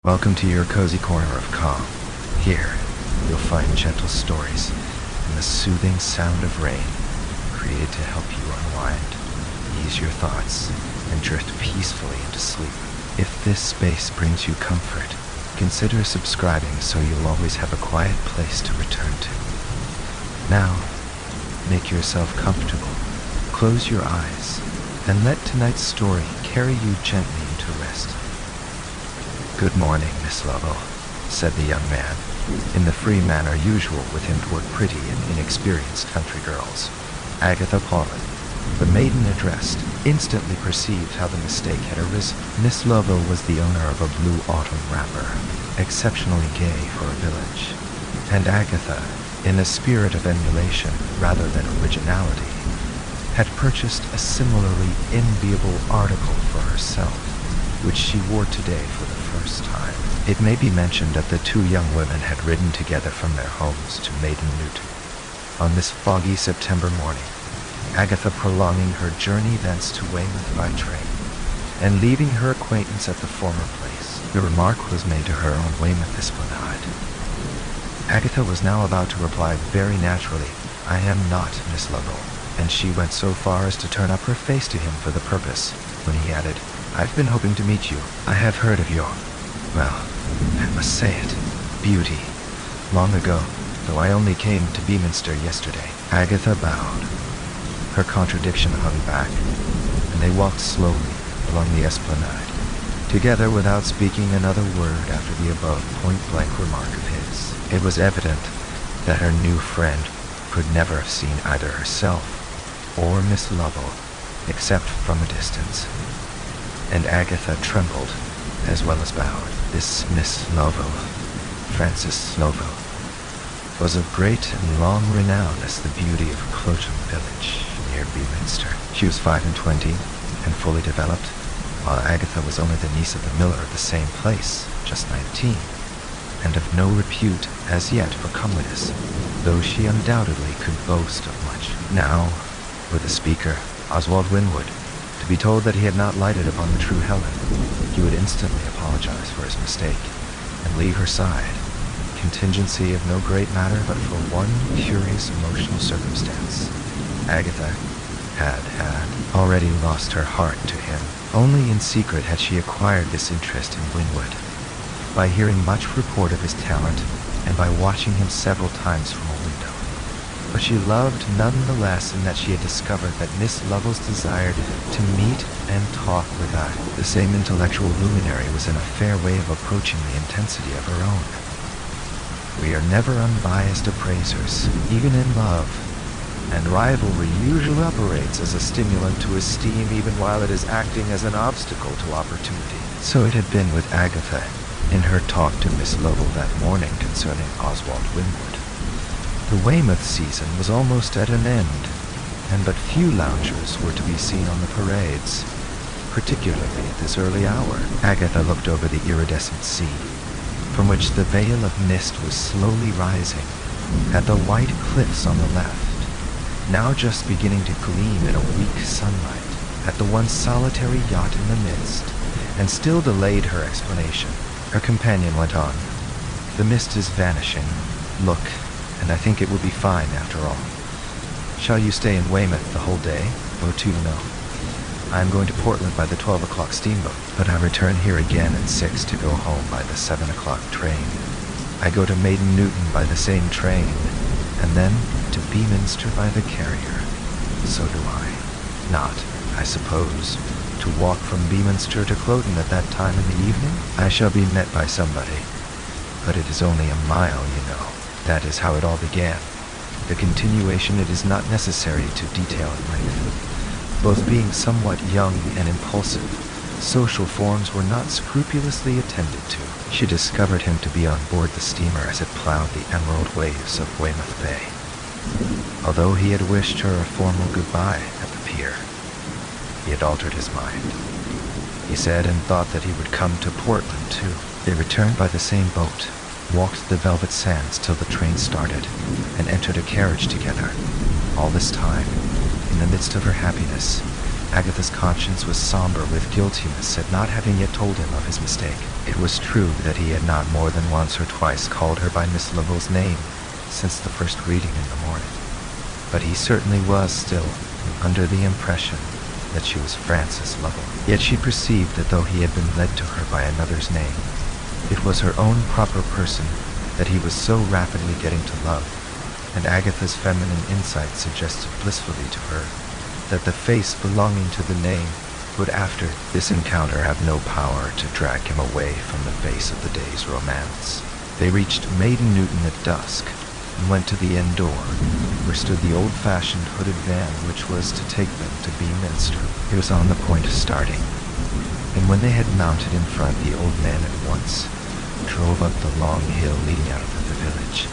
Welcome to your cozy corner of calm. Here, you'll find gentle stories and the soothing sound of rain, created to help you unwind, ease your thoughts, and drift peacefully into sleep. If this space brings you comfort, consider subscribing so you'll always have a quiet place to return to. Now, make yourself comfortable, close your eyes, and let tonight's story carry you gently into rest. "Good morning, Miss Lovell," said the young man, in the free manner usual with him toward pretty and inexperienced country girls. Agatha Paulin, the maiden addressed, instantly perceived how the mistake had arisen. Miss Lovell was the owner of a blue autumn wrapper, exceptionally gay for a village, and Agatha, in a spirit of emulation rather than originality, had purchased a similarly enviable article for herself, which she wore today for the first time. It may be mentioned that the two young women had ridden together from their homes to Maiden Newton on this foggy September morning, Agatha prolonging her journey thence to Weymouth by train, and leaving her acquaintance at the former place. The remark was made to her on Weymouth Esplanade. Agatha was now about to reply very naturally, "I am not Miss Lovell," and she went so far as to turn up her face to him for the purpose, when he added, "I've been hoping to meet you. I have heard of your, well, I must say it, beauty, long ago, though I only came to Beaminster yesterday." Agatha bowed. Her contradiction hung back, and they walked slowly along the esplanade, together without speaking another word after the above point-blank remark of his. It was evident that her new friend could never have seen either herself or Miss Lovell except from a distance, and Agatha trembled as well as bowed. This Miss Lovell, Frances Lovell, was of great and long renown as the beauty of Cloak village near Beaminster. She was 25 and fully developed, while Agatha was only the niece of the miller of the same place, just 19, and of no repute as yet for comeliness, though she undoubtedly could boast of much. Now, with the speaker, Oswald Winwood, to be told that he had not lighted upon the true Helen, he would instantly apologize for his mistake and leave her side, contingency of no great matter but for one curious emotional circumstance. Agatha had already lost her heart to him. Only in secret had she acquired this interest in Winwood, by hearing much report of his talent and by watching him several times from a window. But she loved none the less in that she had discovered that Miss Lovell's desire to meet and talk with the same intellectual luminary was in a fair way of approaching the intensity of her own. We are never unbiased appraisers, even in love, and rivalry usually operates as a stimulant to esteem even while it is acting as an obstacle to opportunity. So it had been with Agatha in her talk to Miss Lovell that morning concerning Oswald Winwood. The Weymouth season was almost at an end, and but few loungers were to be seen on the parades, particularly at this early hour. Agatha looked over the iridescent sea, from which the veil of mist was slowly rising, at the white cliffs on the left, now just beginning to gleam in a weak sunlight, at the once solitary yacht in the midst, and still delayed her explanation. Her companion went on, "The mist is vanishing. Look, and I think it will be fine after all. Shall you stay in Weymouth the whole day, or two? No. I am going to Portland by the 12 o'clock steamboat, but I return here again at 6 to go home by the 7 o'clock train. I go to Maiden Newton by the same train, and then to Beaminster by the carrier. So do I. Not, I suppose, to walk from Beaminster to Cloak at that time in the evening? I shall be met by somebody, but it is only a mile, you know. That is how it all began. The continuation it is not necessary to detail at length. Both being somewhat young and impulsive, social forms were not scrupulously attended to. She discovered him to be on board the steamer as it plowed the emerald waves of Weymouth Bay. Although he had wished her a formal goodbye at the pier, he had altered his mind. He said and thought that he would come to Portland too. They returned by the same boat, walked the velvet sands till the train started, and entered a carriage together. All this time, in the midst of her happiness, Agatha's conscience was somber with guiltiness at not having yet told him of his mistake. It was true that he had not more than once or twice called her by Miss Lovell's name since the first reading in the morning, but he certainly was still under the impression that she was Frances Lovell. Yet she perceived that though he had been led to her by another's name, it was her own proper person that he was so rapidly getting to love, and Agatha's feminine insight suggested blissfully to her that the face belonging to the name would after this encounter have no power to drag him away from the face of the day's romance. They reached Maiden Newton at dusk, and went to the inn door, where stood the old-fashioned hooded van which was to take them to Beaminster. It was on the point of starting, and when they had mounted in front, the old man at once drove up the long hill leading out of the village.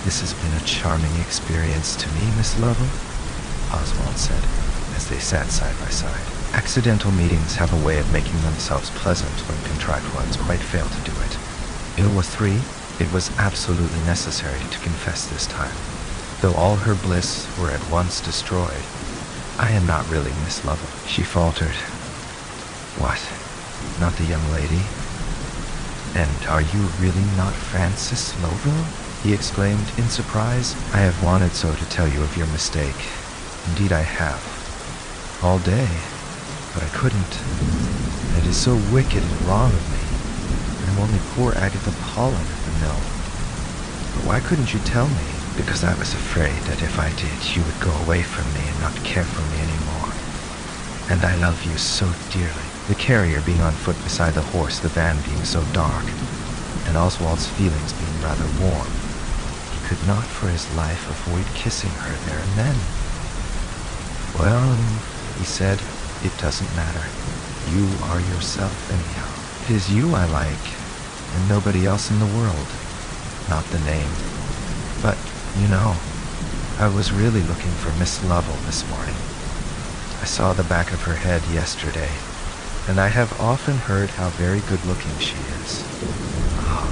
"This has been a charming experience to me, Miss Lovell," Oswald said, as they sat side by side. Accidental meetings have a way of making themselves pleasant when contrived ones quite fail to do it. Ilwa-3, it was absolutely necessary to confess this time, though all her bliss were at once destroyed. "I am not really Miss Lovell," she faltered. "What? Not the young lady? And are you really not Frances Lovell?" he exclaimed in surprise. "I have wanted so to tell you of your mistake. Indeed I have. All day. But I couldn't. It is so wicked and wrong of me. I'm only poor Agatha Pollen at the mill. But why couldn't you tell me?" "Because I was afraid that if I did, you would go away from me and not care for me anymore. And I love you so dearly." The carrier being on foot beside the horse, the van being so dark, and Oswald's feelings being rather warm, he could not for his life avoid kissing her there and then. "Well," he said, "it doesn't matter. You are yourself anyhow. It is you I like, and nobody else in the world. Not the name. But, you know, I was really looking for Miss Lovell this morning. I saw the back of her head yesterday, and I have often heard how very good-looking she is. Ah,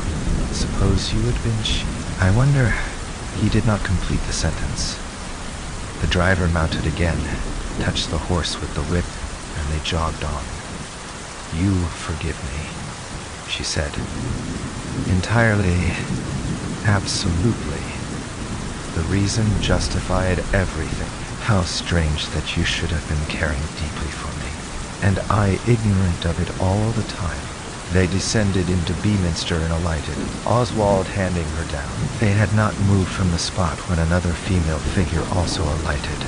suppose you had been she. I wonder—" He did not complete the sentence. The driver mounted again, touched the horse with the whip, and they jogged on. "You forgive me," she said. "Entirely, absolutely. The reason justified everything. How strange that you should have been caring deeply for me, and I ignorant of it all the time." They descended into Beaminster and alighted, Oswald handing her down. They had not moved from the spot when another female figure also alighted,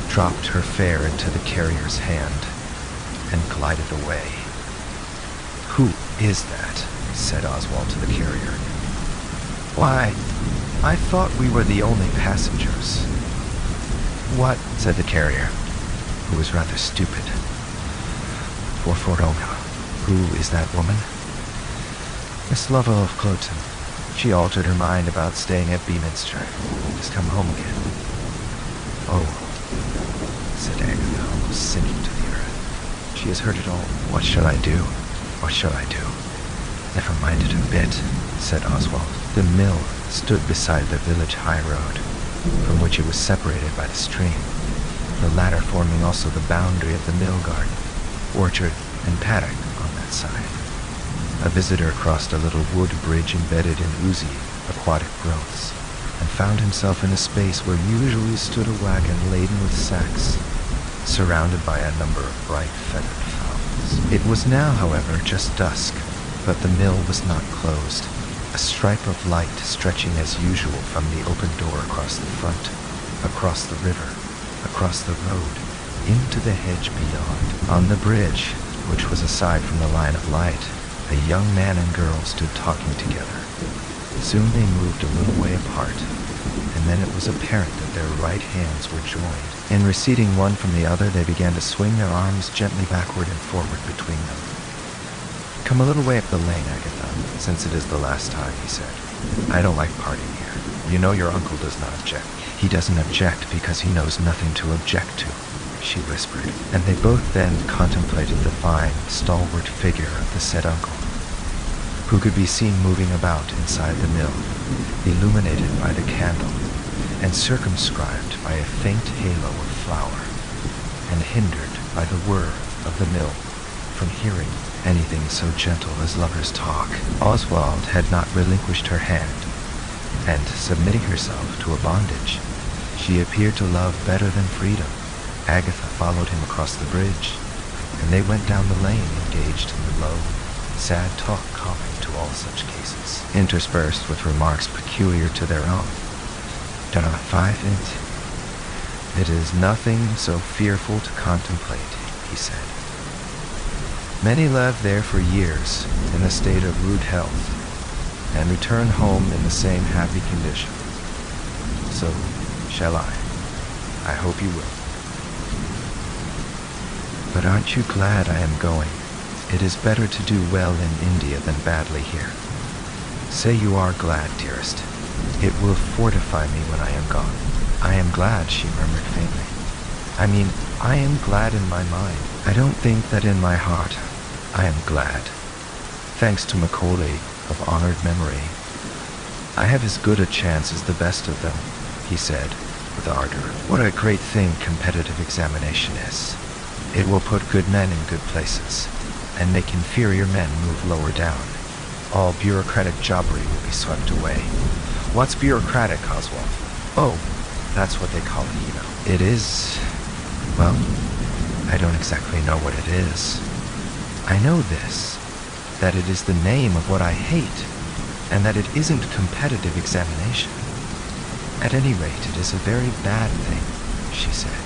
dropped her fare into the carrier's hand, and glided away. "Who is that?" said Oswald to the carrier. "Why, I thought we were the only passengers." "What?" said the carrier, who was rather stupid. "For Forona. Who is that woman?" "Miss Lovell of Cloten. She altered her mind about staying at Beaminster. Has come home again." "Oh," said Agatha, almost sinking to the earth. "She has heard it all. What shall I do? What shall I do?" "Never mind it a bit," said Oswald. The mill stood beside the village high road, from which it was separated by the stream, the latter forming also the boundary of the mill garden, orchard, and paddock on that side. A visitor crossed a little wood bridge embedded in oozy, aquatic growths, and found himself in a space where usually stood a wagon laden with sacks, surrounded by a number of bright feathered fowls. It was now, however, just dusk, but the mill was not closed, a stripe of light stretching as usual from the open door across the front, across the river, across the road, into the hedge beyond. On the bridge, which was aside from the line of light, a young man and girl stood talking together. Soon they moved a little way apart, and then it was apparent that their right hands were joined. In receding one from the other, they began to swing their arms gently backward and forward between them. "Come a little way up the lane, Agatha, since it is the last time," he said. "I don't like parting here. You know your uncle does not object." "He doesn't object because he knows nothing to object to," she whispered, and they both then contemplated the fine, stalwart figure of the said uncle, who could be seen moving about inside the mill, illuminated by the candle, and circumscribed by a faint halo of flower. and hindered by the whir of the mill from hearing anything so gentle as lovers' talk. Oswald had not relinquished her hand, and submitting herself to a bondage, she appeared to love better than freedom. Agatha followed him across the bridge, and they went down the lane engaged in the low, sad talk common to all such cases, interspersed with remarks peculiar to their own. "Do not fight it. It is nothing so fearful to contemplate," he said. "Many live there for years in a state of rude health, and return home in the same happy condition. So shall I. I hope you will. But aren't you glad I am going? It is better to do well in India than badly here. Say you are glad, dearest. It will fortify me when I am gone." "I am glad," she murmured faintly. I am glad in my mind. I don't think that in my heart I am glad. Thanks to Macaulay of honored memory, I have as good a chance as the best of them," he said with ardor. "What a great thing competitive examination is. It will put good men in good places, and make inferior men move lower down. All bureaucratic jobbery will be swept away." "What's bureaucratic, Oswald?" "Oh, that's what they call it, you know. It is... well, I don't exactly know what it is. I know this, that it is the name of what I hate, and that it isn't competitive examination. At any rate, it is a very bad thing," she said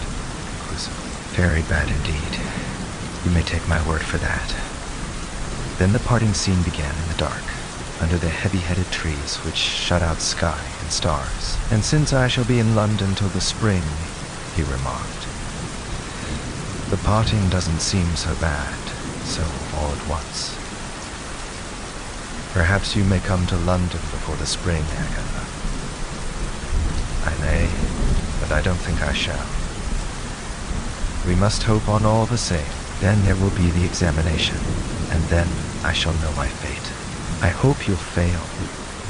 conclusively. "Very bad indeed. You may take my word for that." Then the parting scene began in the dark, under the heavy-headed trees which shut out sky and stars. "And since I shall be in London till the spring," he remarked, "the parting doesn't seem so bad, so all at once. Perhaps you may come to London before the spring, Agatha." "I may, but I don't think I shall. We must hope on all the same. Then there will be the examination, and then I shall know my fate. I hope you'll fail.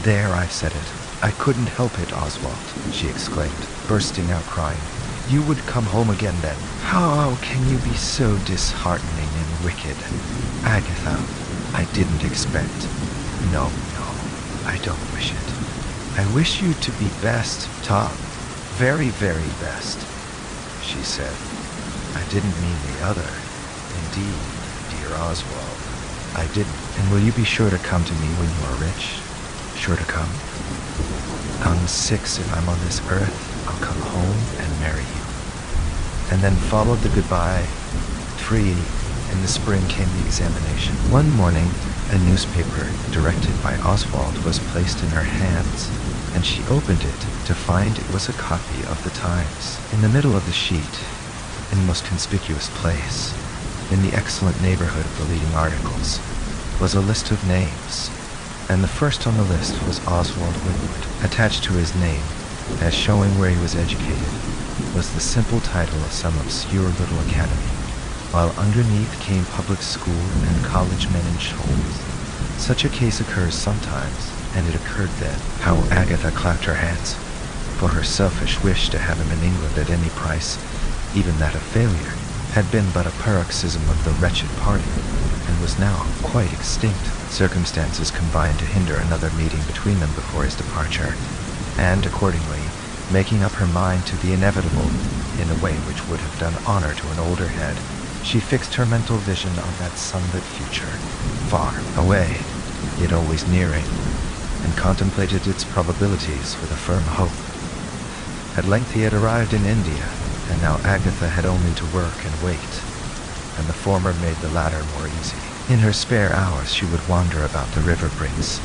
There, I've said it. I couldn't help it, Oswald," she exclaimed, bursting out crying. "You would come home again then. How can you be so disheartening and wicked? Agatha, I didn't expect. No, I don't wish it. I wish you to be best, Tom. Very, very best," she said. "I didn't mean the other. Indeed, dear Oswald, I didn't. And will you be sure to come to me when you are rich? Sure to come? On 6, if I'm on this earth, I'll come home and marry you." And then followed the goodbye. 3, in the spring came the examination. One morning, a newspaper directed by Oswald was placed in her hands, and she opened it to find it was a copy of the Times. In the middle of the sheet, in the most conspicuous place, in the excellent neighborhood of the leading articles, was a list of names, and the first on the list was Oswald Winwood. Attached to his name, as showing where he was educated, was the simple title of some obscure little academy, while underneath came public school and college men in shoals. Such a case occurs sometimes, and it occurred then. How Agatha clapped her hands, for her selfish wish to have him in England at any price, even that of failure, had been but a paroxysm of the wretched party, and was now quite extinct. Circumstances combined to hinder another meeting between them before his departure, and accordingly, making up her mind to the inevitable in a way which would have done honor to an older head, she fixed her mental vision on that sunlit future, far away, yet always nearing, and contemplated its probabilities with a firm hope. At length he had arrived in India, and now Agatha had only to work and wait, and the former made the latter more easy. In her spare hours she would wander about the river brinks,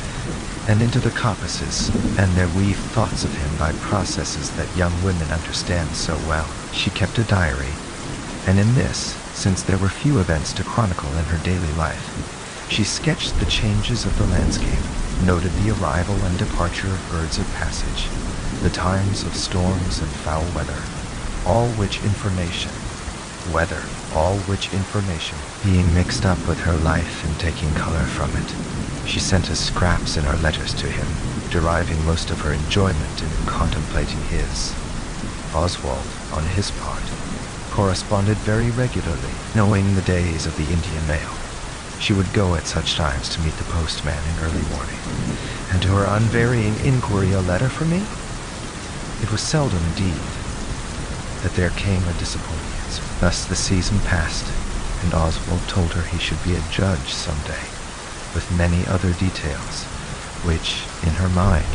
and into the coppices, and there weave thoughts of him by processes that young women understand so well. She kept a diary, and in this, since there were few events to chronicle in her daily life, she sketched the changes of the landscape, noted the arrival and departure of birds of passage, the times of storms and foul weather, all which information being mixed up with her life and taking color from it. She sent us scraps in her letters to him, deriving most of her enjoyment in contemplating his. Oswald, on his part, corresponded very regularly, knowing the days of the Indian mail. She would go at such times to meet the postman in early morning, and to her unvarying inquiry a letter for me? It was seldom indeed that there came a disappointing answer. Thus the season passed, and Oswald told her he should be a judge some day, with many other details, which, in her mind,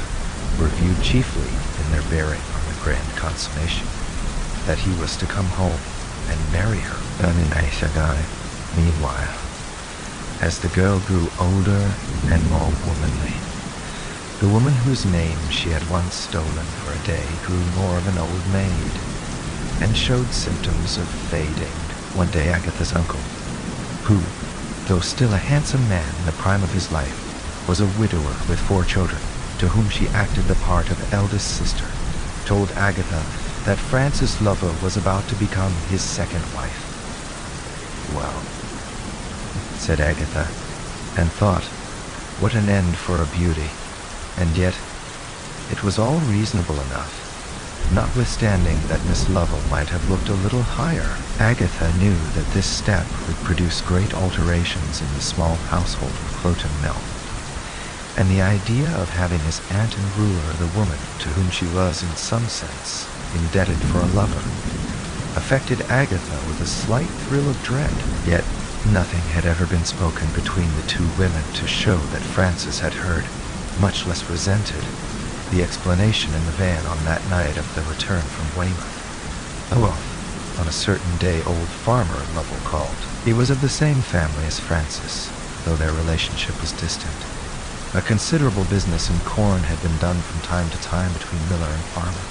were viewed chiefly in their bearing on the grand consummation, that he was to come home and marry her. Meanwhile, as the girl grew older and more womanly, the woman whose name she had once stolen for a day grew more of an old maid, and showed symptoms of fading. One day Agatha's uncle, who, though still a handsome man in the prime of his life, was a widower with 4 children, to whom she acted the part of eldest sister, told Agatha that Francis' lover was about to become his second wife. Well, said Agatha, and thought, what an end for a beauty, and yet it was all reasonable enough, notwithstanding that Miss Lovell might have looked a little higher. Agatha knew that this step would produce great alterations in the small household of Cloten Mill, and the idea of having as aunt and ruler the woman to whom she was in some sense indebted for a lover affected Agatha with a slight thrill of dread. Yet nothing had ever been spoken between the 2 women to show that Francis had heard, much less resented, the explanation in the van on that night of the return from Weymouth. Oh, on a certain day old Farmer Lovell called. He was of the same family as Francis, though their relationship was distant. A considerable business in corn had been done from time to time between miller and farmer,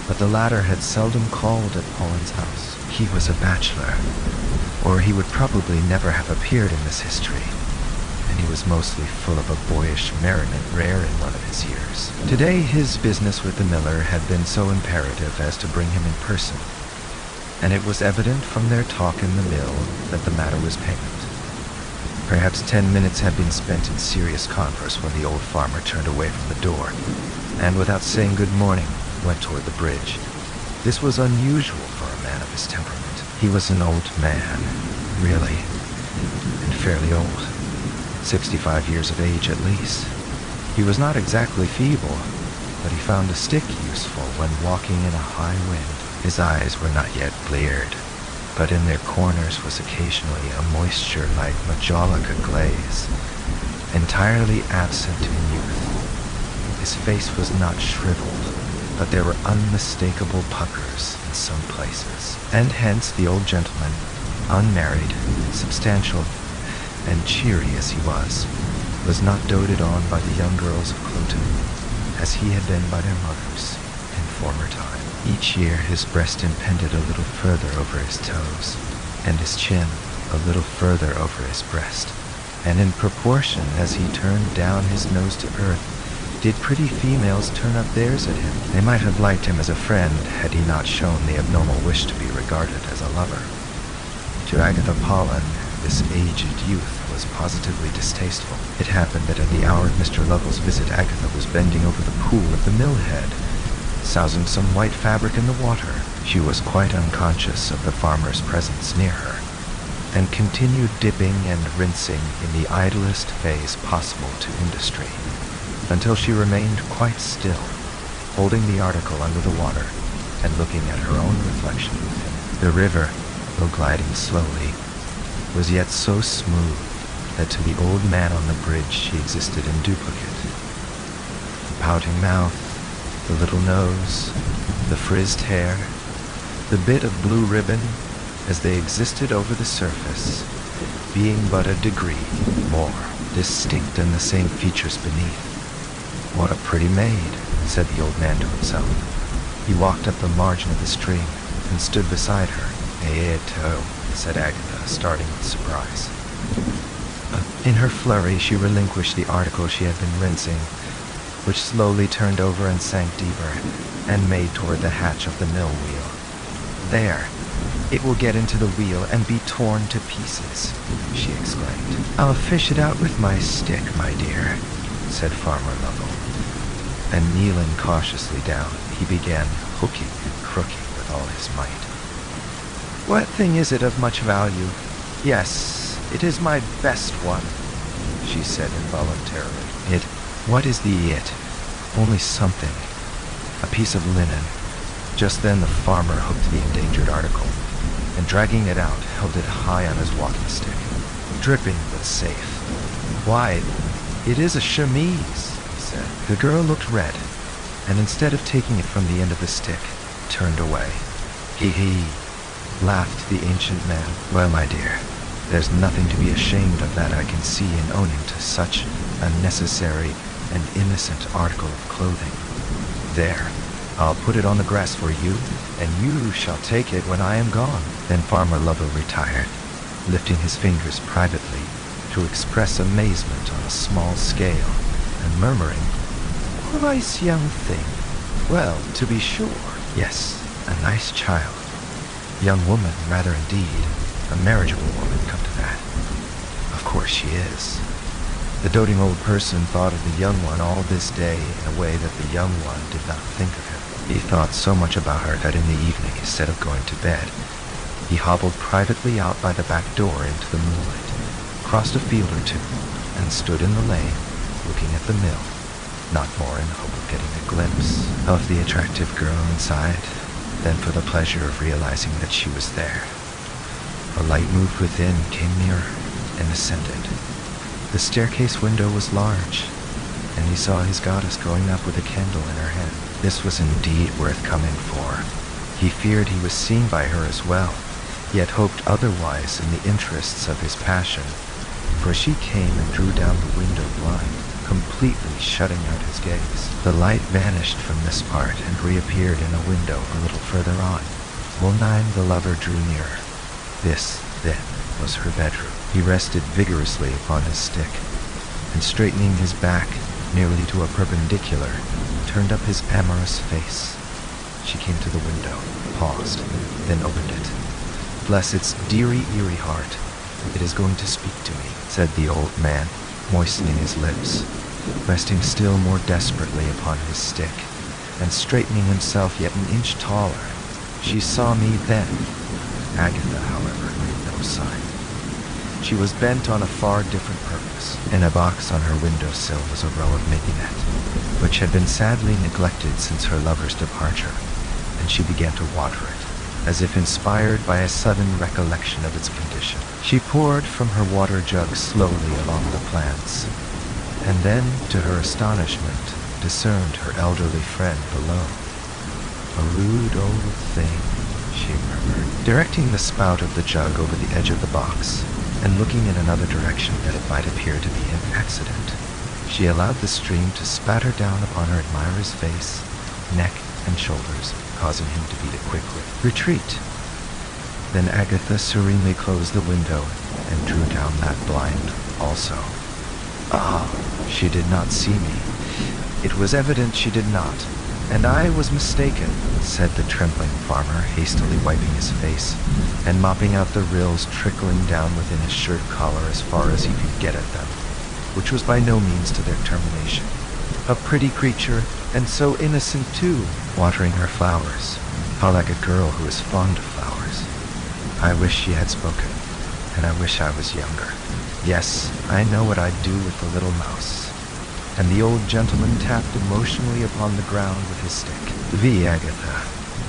but the latter had seldom called at Pauline's house. He was a bachelor, or he would probably never have appeared in this history, and he was mostly full of a boyish merriment rare in one of his years. Today his business with the miller had been so imperative as to bring him in person, and it was evident from their talk in the mill that the matter was payment. Perhaps 10 minutes had been spent in serious converse when the old farmer turned away from the door, and without saying good morning, went toward the bridge. This was unusual for a man of his temperament. He was an old man, really, and fairly old, 65 years of age at least. He was not exactly feeble, but he found a stick useful when walking in a high wind. His eyes were not yet bleared, but in their corners was occasionally a moisture like majolica glaze, entirely absent in youth. His face was not shriveled, but there were unmistakable puckers in some places, and hence the old gentleman, unmarried, substantial, and cheery as he was not doted on by the young girls of Cloten, as he had been by their mothers in former time. Each year his breast impended a little further over his toes, and his chin a little further over his breast, and in proportion as he turned down his nose to earth, did pretty females turn up theirs at him. They might have liked him as a friend had he not shown the abnormal wish to be regarded as a lover. To Agatha Pollen, this aged youth was positively distasteful. It happened that at the hour of Mr. Lovell's visit, Agatha was bending over the pool at the mill head, sousing some white fabric in the water. She was quite unconscious of the farmer's presence near her, and continued dipping and rinsing in the idlest phase possible to industry, until she remained quite still, holding the article under the water and looking at her own reflection within it. The river, though gliding slowly, was yet so smooth that to the old man on the bridge she existed in duplicate. The pouting mouth, the little nose, the frizzed hair, the bit of blue ribbon, as they existed over the surface, being but a degree more distinct than the same features beneath. What a pretty maid, said the old man to himself. He walked up the margin of the stream and stood beside her. "Eto," said Agatha, starting with surprise. In her flurry, she relinquished the article she had been rinsing, which slowly turned over and sank deeper, and made toward the hatch of the mill wheel. "There! It will get into the wheel and be torn to pieces," she exclaimed. "I'll fish it out with my stick, my dear," said Farmer Lovell, and kneeling cautiously down, he began hooking and crooking with all his might. What thing is it of much value? Yes, it is my best one, she said involuntarily. What is the it? Only something. A piece of linen. Just then the farmer hooked the endangered article, and dragging it out, held it high on his walking stick, dripping but safe. Why, it is a chemise, he said. The girl looked red, and instead of taking it from the end of the stick, turned away. Hee, laughed the ancient man. Well, my dear, there's nothing to be ashamed of that I can see in owning to such a necessary and innocent article of clothing. There, I'll put it on the grass for you, and you shall take it when I am gone. Then Farmer Lovell retired, lifting his fingers privately to express amazement on a small scale, and murmuring, "Nice young thing. Well, to be sure. Yes, a nice child. Young woman, rather indeed. A marriageable woman, come to that. Of course she is." The doting old person thought of the young one all this day in a way that the young one did not think of him. He thought so much about her that in the evening, instead of going to bed, he hobbled privately out by the back door into the moonlight, crossed a field or two, and stood in the lane, looking at the mill, not more in the hope of getting a glimpse of the attractive girl inside than for the pleasure of realizing that she was there. A light moved within, came nearer, and ascended. The staircase window was large, and he saw his goddess going up with a candle in her hand. This was indeed worth coming for. He feared he was seen by her as well, yet hoped otherwise in the interests of his passion, for she came and drew down the window blind, completely shutting out his gaze. The light vanished from this part and reappeared in a window a little further on. Wolnheim the lover drew nearer. This, then, was her bedroom. He rested vigorously upon his stick, and straightening his back nearly to a perpendicular, turned up his amorous face. She came to the window, paused, then opened it. Bless its dearie, eerie heart, it is going to speak to me, said the old man, moistening his lips, resting still more desperately upon his stick, and straightening himself yet an inch taller. She saw me then. Agatha, however, made no sign. She was bent on a far different purpose. In a box on her windowsill was a row of mignonette, which had been sadly neglected since her lover's departure, and she began to water it, as if inspired by a sudden recollection of its condition. She poured from her water jug slowly along the plants, and then, to her astonishment, discerned her elderly friend below. "A rude old thing," she murmured, directing the spout of the jug over the edge of the box, and looking in another direction that it might appear to be an accident. She allowed the stream to spatter down upon her admirer's face, neck, and shoulders, causing him to beat it quickly. "Retreat!" Then Agatha serenely closed the window and drew down that blind also. Ah, she did not see me. It was evident she did not, and I was mistaken, said the trembling farmer, hastily wiping his face and mopping out the rills trickling down within his shirt collar as far as he could get at them, which was by no means to their termination. A pretty creature, and so innocent too, watering her flowers. How like a girl who is fond of flowers. I wish she had spoken, and I wish I was younger. Yes, I know what I'd do with the little mouse. And the old gentleman tapped emotionally upon the ground with his stick. "V. Agatha,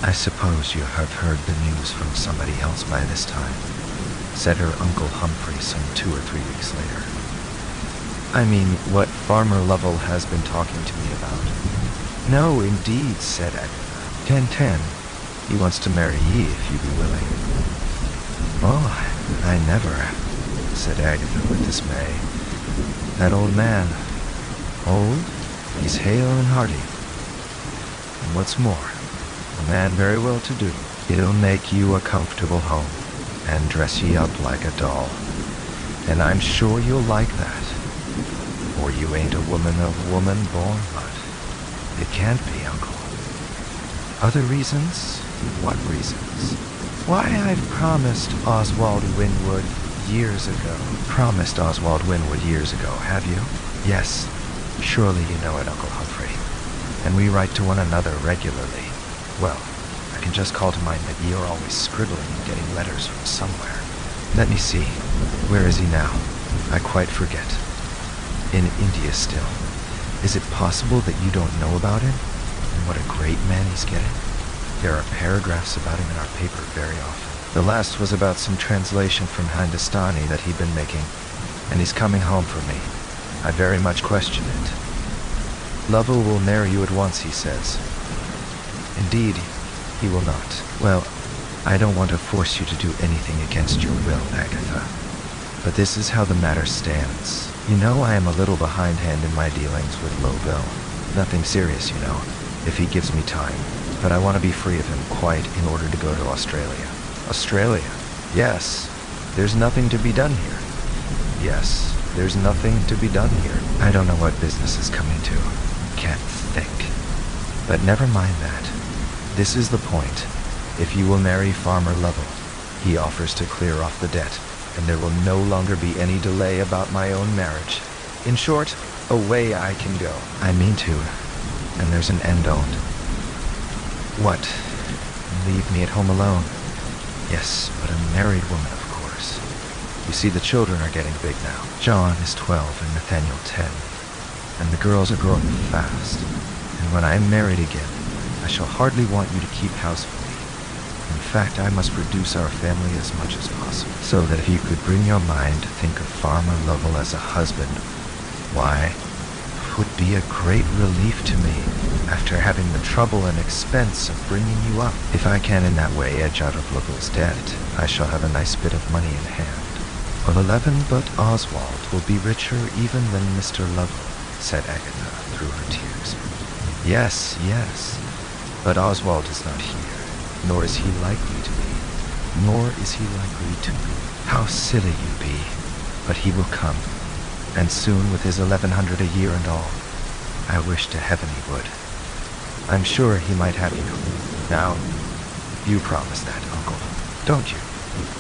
I suppose you have heard the news from somebody else by this time," said her Uncle Humphrey some 2 or 3 weeks later. "I mean, what Farmer Lovell has been talking to me about." "No, indeed," said Agatha. 10:10. He wants to marry ye if you be willing." "Oh, I never," said Agatha with dismay. "That old man, old, he's hale and hearty. And what's more, a man very well to do. He'll make you a comfortable home, and dress ye up like a doll. And I'm sure you'll like that. For you ain't a woman of woman born, but it can't be, Uncle." "Other reasons? What reasons?" "Why, I've promised Oswald Winwood years ago." "Promised Oswald Winwood years ago, have you?" "Yes. Surely you know it, Uncle Humphrey. And we write to one another regularly. Well, I can just call to mind that ye are always scribbling and getting letters from somewhere. Let me see. Where is he now? I quite forget. In India still. Is it possible that you don't know about him? And what a great man he's getting? There are paragraphs about him in our paper very often. The last was about some translation from Hindustani that he'd been making, and he's coming home for me. I very much question it. Lovell will marry you at once, he says. Indeed, he will not. Well, I don't want to force you to do anything against your will, Agatha. But this is how the matter stands. You know I am a little behindhand in my dealings with Lovell. Nothing serious, you know, if he gives me time. But I want to be free of him quite in order to go to Australia. Australia? Yes. There's nothing to be done here. Yes, there's nothing to be done here. I don't know what business is coming to. Can't think. But never mind that. This is the point. If you will marry Farmer Lovell, he offers to clear off the debt, and there will no longer be any delay about my own marriage. In short, away I can go. I mean to, and there's an end on't. What? Leave me at home alone? Yes, but a married woman, of course. You see, the children are getting big now. John is 12 and Nathaniel 10, and the girls are growing fast. And when I am married again, I shall hardly want you to keep house for me. In fact, I must reduce our family as much as possible, so that if you could bring your mind to think of Farmer Lovell as a husband, why, it would be a great relief to me, after having the trouble and expense of bringing you up. If I can in that way edge out of Lovell's debt, I shall have a nice bit of money in hand. Well, 11, but Oswald will be richer even than Mr. Lovell, said Agatha through her tears. Yes, yes, but Oswald is not here, nor is he likely to be, nor is he likely to be. How silly you be, but he will come, and soon with his 1100 a year and all. I wish to heaven he would. I'm sure he might have you. Now, you promise that, Uncle, don't you?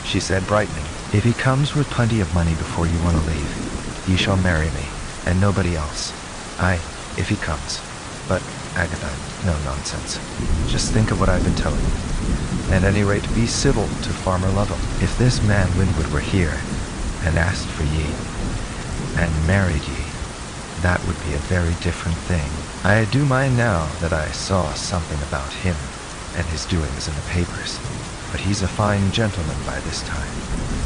She said, brightening. If he comes with plenty of money before you want to leave, you shall marry me, and nobody else. If he comes. But, Agatha, no nonsense. Just think of what I've been telling you. At any rate, be civil to Farmer Lovell. If this man Winwood were here, and asked for ye, and married ye, that would be a very different thing. I do mind now that I saw something about him and his doings in the papers, but he's a fine gentleman by this time,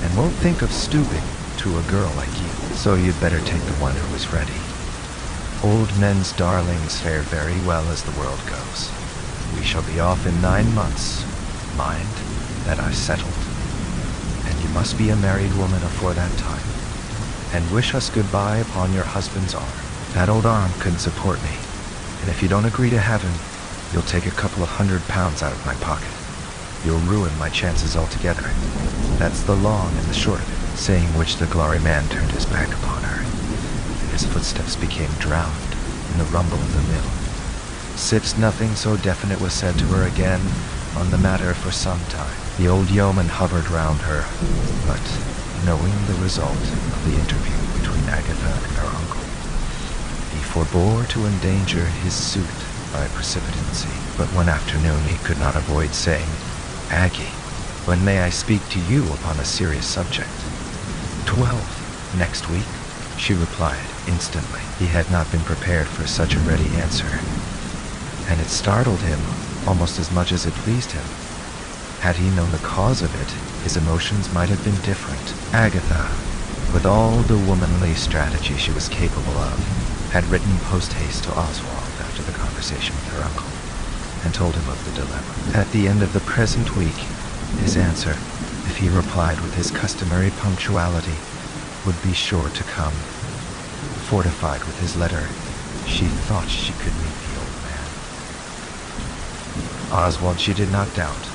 and won't think of stooping to a girl like you, so you'd better take the one who is ready. Old men's darlings fare very well as the world goes. We shall be off in 9 months, mind, that I've settled, and you must be a married woman afore that time, and wish us goodbye upon your husband's arm. That old arm couldn't support me, and if you don't agree to have him, you'll take a couple of £100 out of my pocket. You'll ruin my chances altogether. That's the long and the short of it. Saying which, the glory man turned his back upon her, and his footsteps became drowned in the rumble of the mill. Since nothing so definite was said to her again on the matter for some time, the old yeoman hovered round her, but knowing the result of the interview between Agatha and her uncle, he forbore to endanger his suit by precipitancy. But one afternoon he could not avoid saying, "Aggie, when may I speak to you upon a serious subject?" 12, next week, she replied instantly. He had not been prepared for such a ready answer, and it startled him almost as much as it pleased him. Had he known the cause of it, his emotions might have been different. Agatha, with all the womanly strategy she was capable of, had written post-haste to Oswald after the conversation with her uncle, and told him of the dilemma. At the end of the present week, his answer, if he replied with his customary punctuality, would be sure to come. Fortified with his letter, she thought she could meet the old man. Oswald she did not doubt,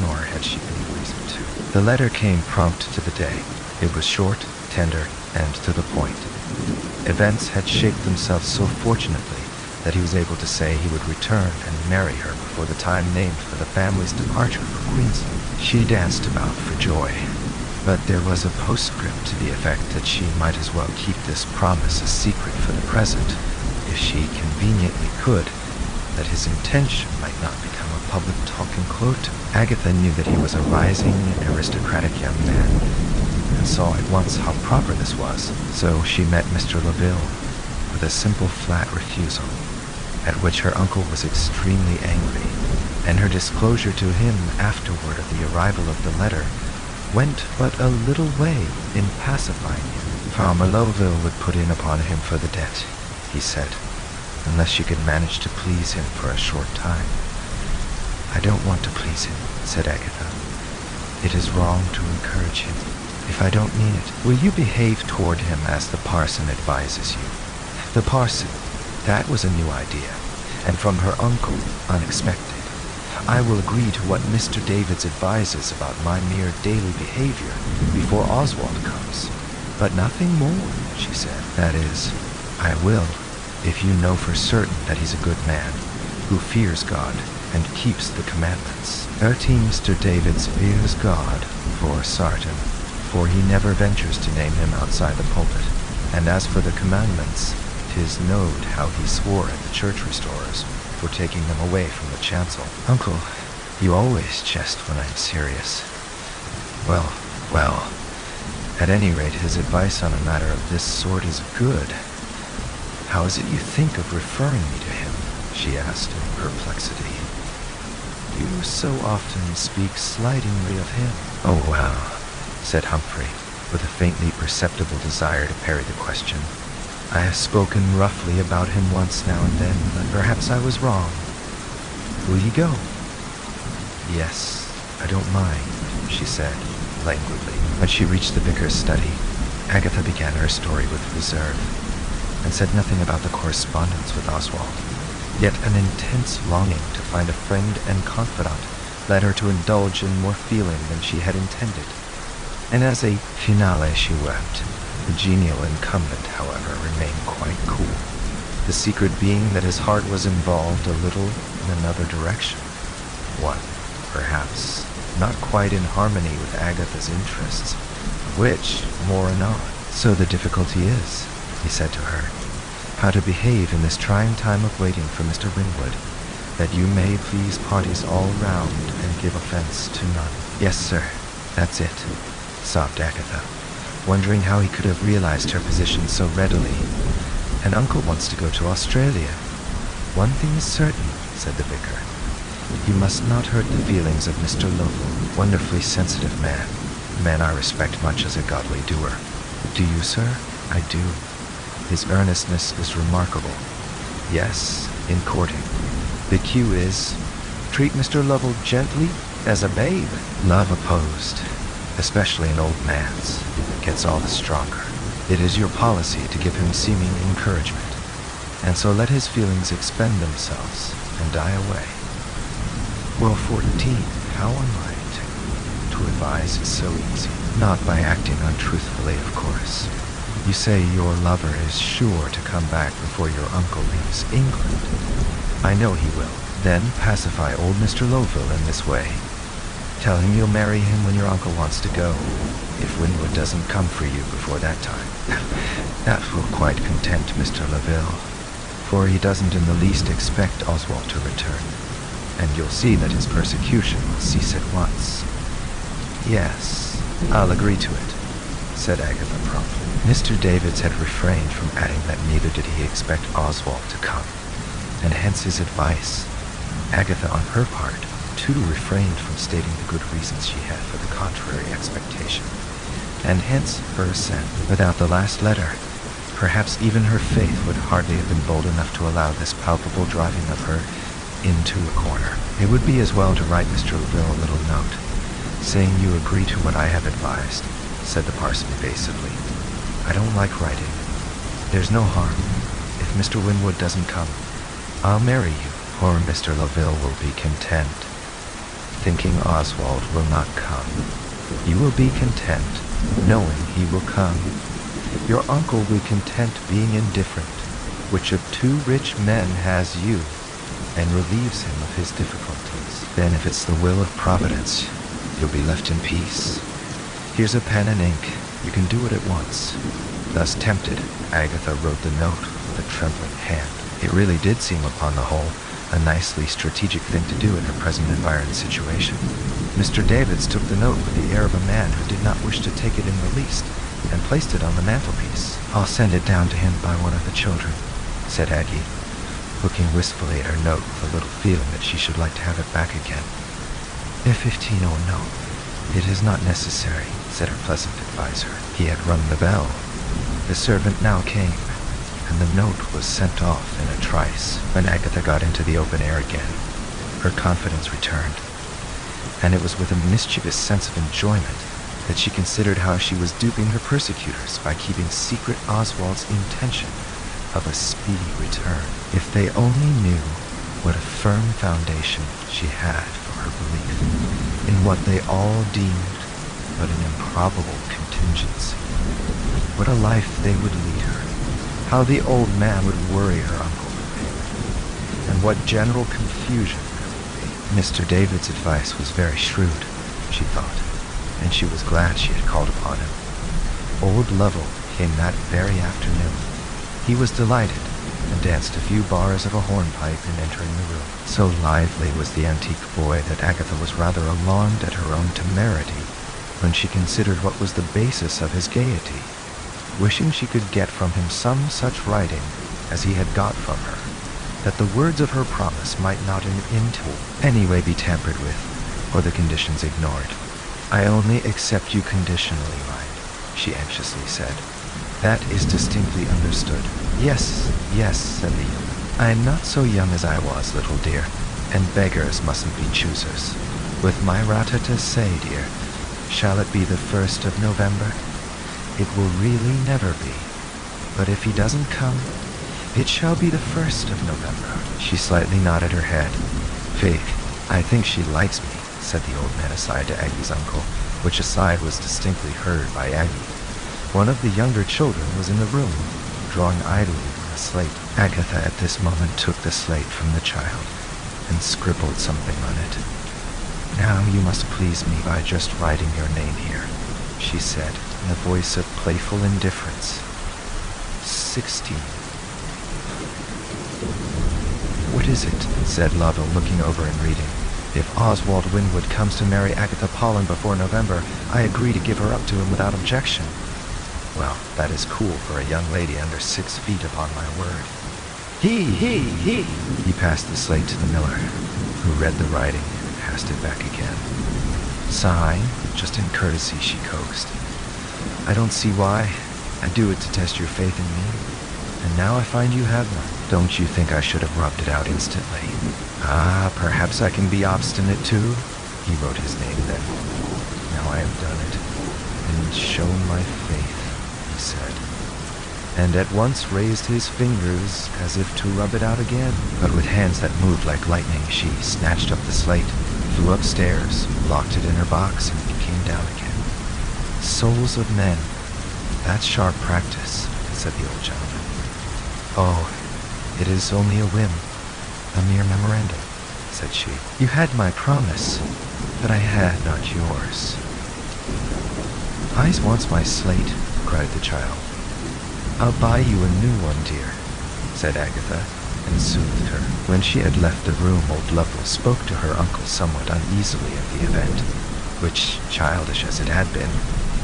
nor had she any reason to. The letter came prompt to the day. It was short, tender, and to the point. Events had shaped themselves so fortunately that he was able to say he would return and marry her before the time named for the family's departure for Queensland. She danced about for joy, but there was a postscript to the effect that she might as well keep this promise a secret for the present, if she conveniently could, that his intention might not become a public talking cloak. Agatha knew that he was a rising, aristocratic young man, and saw at once how proper this was. So she met Mr. Laville with a simple, flat refusal, at which her uncle was extremely angry, and her disclosure to him afterward of the arrival of the letter went but a little way in pacifying him. Farmer Loville would put in upon him for the debt, he said, unless she could manage to please him for a short time. I don't want to please him, said Agatha. It is wrong to encourage him, if I don't mean it. Will you behave toward him as the parson advises you? The parson, that was a new idea, and from her uncle, unexpected. I will agree to what Mr. Davids advises about my mere daily behavior before Oswald comes. But nothing more, she said. That is, I will, if you know for certain that he's a good man, who fears God and keeps the commandments. Mr. Davids fears God, for sartain, for he never ventures to name him outside the pulpit. And as for the commandments, 'tis knowed how he swore at the church restorers for taking them away from the chancel. Uncle, you always jest when I'm serious. Well, at any rate, his advice on a matter of this sort is good. How is it you think of referring me to him? She asked in perplexity. You so often speak slightingly of him. Oh, well, said Humphrey, with a faintly perceptible desire to parry the question. I have spoken roughly about him once now and then, but perhaps I was wrong. Will you go? Yes, I don't mind, she said, languidly. When she reached the vicar's study, Agatha began her story with reserve, and said nothing about the correspondence with Oswald. Yet an intense longing to find a friend and confidant led her to indulge in more feeling than she had intended, and as a finale she wept. The genial incumbent, however, remained quite cool, the secret being that his heart was involved a little in another direction, one, perhaps, not quite in harmony with Agatha's interests, which, more anon. So the difficulty is, he said to her, how to behave in this trying time of waiting for Mr. Winwood, that you may please parties all round and give offense to none. Yes, sir, that's it, sobbed Agatha, wondering how he could have realized her position so readily. And Uncle wants to go to Australia. One thing is certain, said the vicar. You must not hurt the feelings of Mr. Lovell, wonderfully sensitive man, a man I respect much as a godly doer. Do you, sir? I do. His earnestness is remarkable. Yes, in courting. The cue is, treat Mr. Lovell gently as a babe. Love opposed, especially an old man's, gets all the stronger. It is your policy to give him seeming encouragement, and so let his feelings expend themselves and die away. Well, 14, how am I to advise is so easy. Not by acting untruthfully, of course. You say your lover is sure to come back before your uncle leaves England. I know he will. Then pacify old Mr. Lovell in this way. Tell him you'll marry him when your uncle wants to go, if Winwood doesn't come for you before that time. That will quite content Mr. Laville, for he doesn't in the least expect Oswald to return, and you'll see that his persecution will cease at once. Yes, I'll agree to it, said Agatha promptly. Mr. Davids had refrained from adding that neither did he expect Oswald to come, and hence his advice. Agatha, on her part, too refrained from stating the good reasons she had for the contrary expectation, and hence her assent. Without the last letter, perhaps even her faith would hardly have been bold enough to allow this palpable driving of her into a corner. It would be as well to write Mr. Laville a little note, saying you agree to what I have advised, said the parson evasively. I don't like writing. There's no harm. If Mr. Winwood doesn't come, I'll marry you, or Mr. Laville will be content. Thinking Oswald will not come, you will be content, knowing he will come. Your uncle will be content being indifferent, which of two rich men has you, and relieves him of his difficulties. Then if it's the will of Providence, you'll be left in peace. Here's a pen and ink. You can do it at once. Thus tempted, Agatha wrote the note with a trembling hand. It really did seem upon the whole a nicely strategic thing to do in her present environed situation. Mr. Davids took the note with the air of a man who did not wish to take it in the least, and placed it on the mantelpiece. "I'll send it down to him by one of the children," said Aggie, looking wistfully at her note with a little feeling that she should like to have it back again. "If 15 or no, it is not necessary," said her pleasant advisor. He had rung the bell. The servant now came, and the note was sent off in a trice. When Agatha got into the open air again, her confidence returned, and it was with a mischievous sense of enjoyment that she considered how she was duping her persecutors by keeping secret Oswald's intention of a speedy return. If they only knew what a firm foundation she had for her belief in what they all deemed but an improbable contingency. What a life they would lead her. How the old man would worry her uncle for payment. And what general confusion there would be. Mr. David's advice was very shrewd, she thought, and she was glad she had called upon him. Old Lovell came that very afternoon. He was delighted, and danced a few bars of a hornpipe in entering the room. So lively was the antique boy that Agatha was rather alarmed at her own temerity when she considered what was the basis of his gaiety, wishing she could get from him some such writing as he had got from her, that the words of her promise might not in any way be tampered with, or the conditions ignored. "I only accept you conditionally, mind," she anxiously said. "That is distinctly understood." Yes, said the young. "I am not so young as I was, little dear, and beggars mustn't be choosers. With my rata to say, dear, shall it be the 1st of November? It will really never be. But if he doesn't come, it shall be the 1st of November." She slightly nodded her head. "Faith, I think she likes me," said the old man aside to Aggie's uncle, which aside was distinctly heard by Aggie. One of the younger children was in the room, drawing idly on a slate. Agatha at this moment took the slate from the child and scribbled something on it. "Now you must please me by just writing your name here," she said, in a voice of playful indifference. 16. "What is it?" said Lovell, looking over and reading. "If Oswald Winwood comes to marry Agatha Pollen before November, I agree to give her up to him without objection." "Well, that is cool for a young lady under 6 feet, upon my word." He! He passed the slate to the miller, who read the writing and passed it back again. "Sign, just in courtesy," she coaxed. "I don't see why. I do it to test your faith in me, and now I find you have none. Don't you think I should have rubbed it out instantly?" "Ah, perhaps I can be obstinate too." He wrote his name then. "Now I have done it, and shown my faith," he said, and at once raised his fingers as if to rub it out again. But with hands that moved like lightning, she snatched up the slate, flew upstairs, locked it in her box, and came down again. "Souls of men, that's sharp practice," said the old gentleman. "Oh, it is only a whim, a mere memorandum," said she. "You had my promise, but I had not yours." "I wants my slate," cried the child. "I'll buy you a new one, dear," said Agatha, and soothed her. When she had left the room, old Lovell spoke to her uncle somewhat uneasily of the event, which, childish as it had been,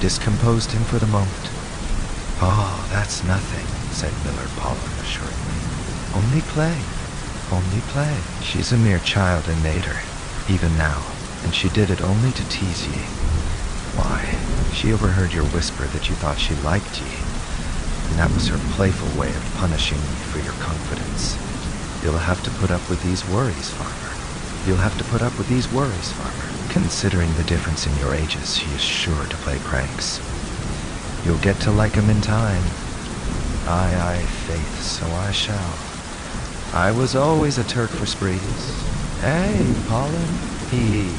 discomposed him for the moment. "Oh, that's nothing," said Miller Pollen assuringly. "Only play, only play. She's a mere child in natur, even now, and she did it only to tease ye. Why, she overheard your whisper that you thought she liked ye, and that was her playful way of punishing you for your confidence. You'll have to put up with these worries, farmer. You'll have to put up with these worries, farmer. Considering the difference in your ages, she is sure to play pranks. You'll get to like 'em in time. Aye, faith, so I shall. I was always a Turk for sprees. Hey, Pollen, he.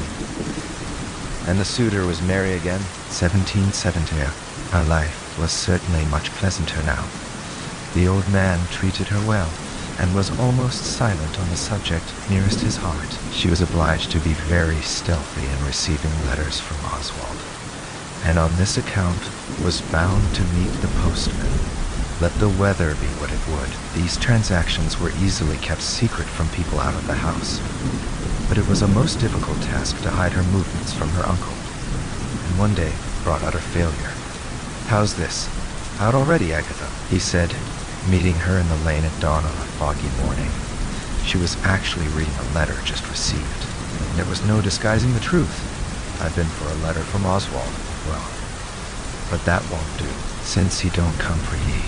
And the suitor was merry again. 1770. Her life was certainly much pleasanter now. The old man treated her well, and was almost silent on the subject nearest his heart. She was obliged to be very stealthy in receiving letters from Oswald, and on this account was bound to meet the postman Let the weather be what it would. These transactions were easily kept secret from people out of the house, but it was a most difficult task to hide her movements from her uncle, and one day brought utter failure. "How's this? Out already, Agatha?" he said, meeting her in the lane at dawn on a foggy morning. She was actually reading a letter just received, and there was no disguising the truth. "I've been for a letter from Oswald." "Well, but that won't do. Since he don't come for ye,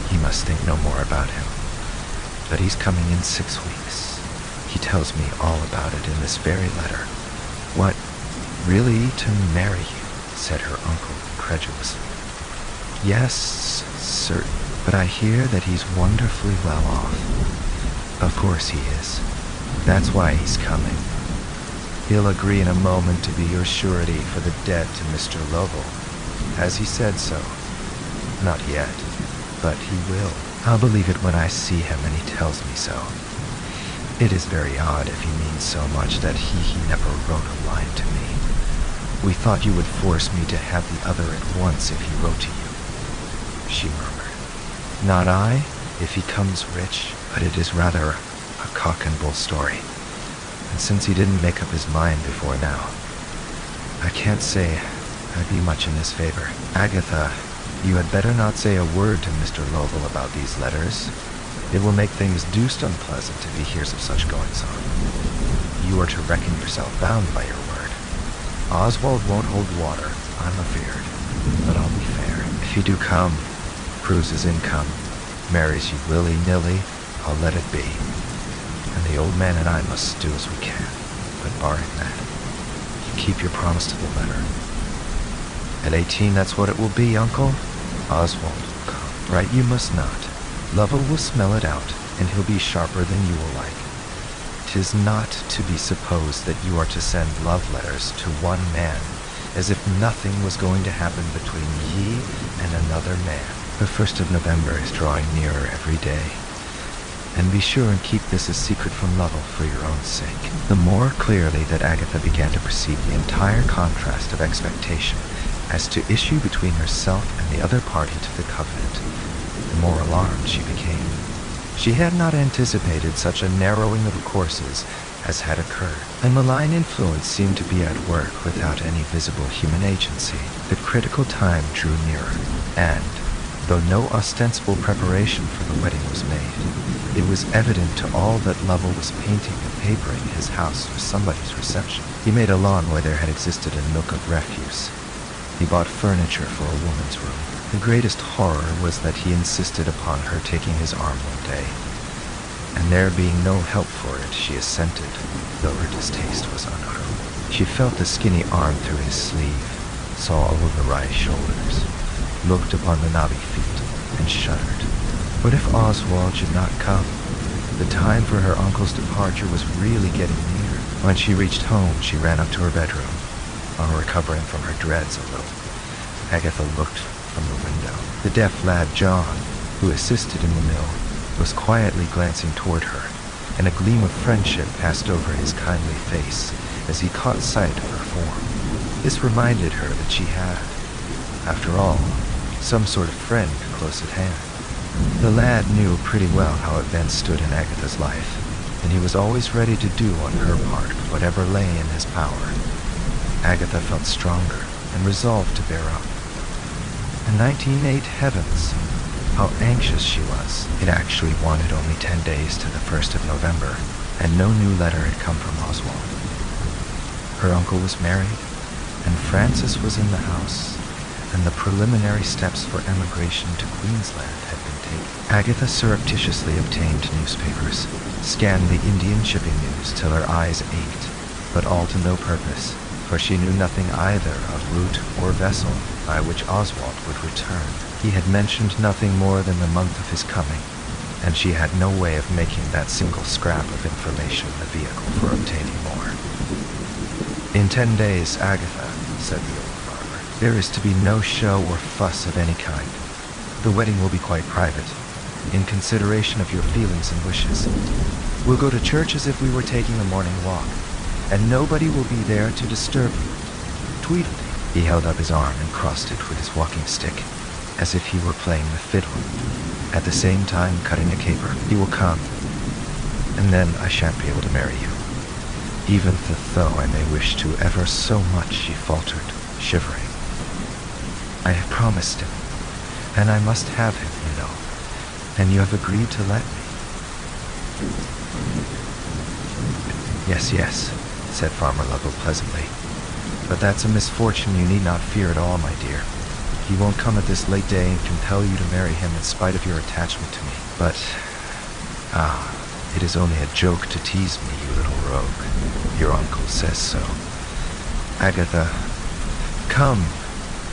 he must think no more about him. But he's coming in 6 weeks. He tells me all about it in this very letter." "What, really to marry you?" said her uncle incredulously. "Yes, certain, but I hear that he's wonderfully well off." "Of course he is. That's why he's coming. He'll agree in a moment to be your surety for the debt to Mr. Lovell. Has he said so?" "Not yet, but he will. I'll believe it when I see him and he tells me so. It is very odd if he means so much that he never wrote a line to me. We thought you would force me to have the other at once if he wrote to you," she murmured. "Not I, if he comes rich, but it is rather a cock and bull story. And since he didn't make up his mind before now, I can't say I'd be much in his favor. Agatha, you had better not say a word to Mr. Lovell about these letters. It will make things deuced unpleasant if he hears of such goings-on. You are to reckon yourself bound by your word. Oswald won't hold water, I'm afeard, but I'll be fair. If he do come, proves his income, marries you willy-nilly, I'll let it be. And the old man and I must do as we can. But barring that, you keep your promise to the letter. At 18, that's what it will be, Uncle. Oswald will come. Right you must not. Lovell will smell it out, and he'll be sharper than you will like. 'Tis not to be supposed that you are to send love letters to one man, as if nothing was going to happen between ye and another man. The 1st of November is drawing nearer every day. And be sure and keep this a secret from Lovell for your own sake." The more clearly that Agatha began to perceive the entire contrast of expectation as to issue between herself and the other party to the covenant, the more alarmed she became. She had not anticipated such a narrowing of courses as had occurred. A malign influence seemed to be at work without any visible human agency. The critical time drew nearer, and, though no ostensible preparation for the wedding was made, it was evident to all that Lovell was painting and papering his house for somebody's reception. He made a lawn where there had existed a nook of refuse. He bought furniture for a woman's room. The greatest horror was that he insisted upon her taking his arm one day, and there being no help for it, she assented, though her distaste was unutterable. She felt the skinny arm through his sleeve, saw all of the wry shoulders, looked upon the knobby feet, and shuddered. What if Oswald should not come? The time for her uncle's departure was really getting near. When she reached home, she ran up to her bedroom, on recovering from her dreads a little. Agatha looked from the window. The deaf lad John, who assisted in the mill, was quietly glancing toward her, and a gleam of friendship passed over his kindly face as he caught sight of her form. This reminded her that she had, after all, some sort of friend close at hand. The lad knew pretty well how events stood in Agatha's life, and he was always ready to do on her part whatever lay in his power. Agatha felt stronger and resolved to bear up. And 1908, heavens, how anxious she was. It actually wanted only 10 days to the 1st of November, and no new letter had come from Oswald. Her uncle was married, and Francis was in the house, and the preliminary steps for emigration to Queensland had been taken. Agatha surreptitiously obtained newspapers, scanned the Indian shipping news till her eyes ached, but all to no purpose, for she knew nothing either of route or vessel by which Oswald would return. He had mentioned nothing more than the month of his coming, and she had no way of making that single scrap of information the vehicle for obtaining more. "In 10 days, Agatha," said the old farmer, "there is to be no show or fuss of any kind. The wedding will be quite private, in consideration of your feelings and wishes. We'll go to church as if we were taking a morning walk, and nobody will be there to disturb you. Tweedledee." He held up his arm and crossed it with his walking stick. as if he were playing the fiddle, at the same time cutting a caper. He will come, and then I shan't be able to marry you. Even though I may wish to ever so much, she faltered, shivering. I have promised him, and I must have him, you know, and you have agreed to let me. Yes, yes, said Farmer Lovell pleasantly. But that's a misfortune you need not fear at all, my dear. He won't come at this late day and compel you to marry him in spite of your attachment to me. But, it is only a joke to tease me, you little rogue. Your uncle says so. Agatha, come,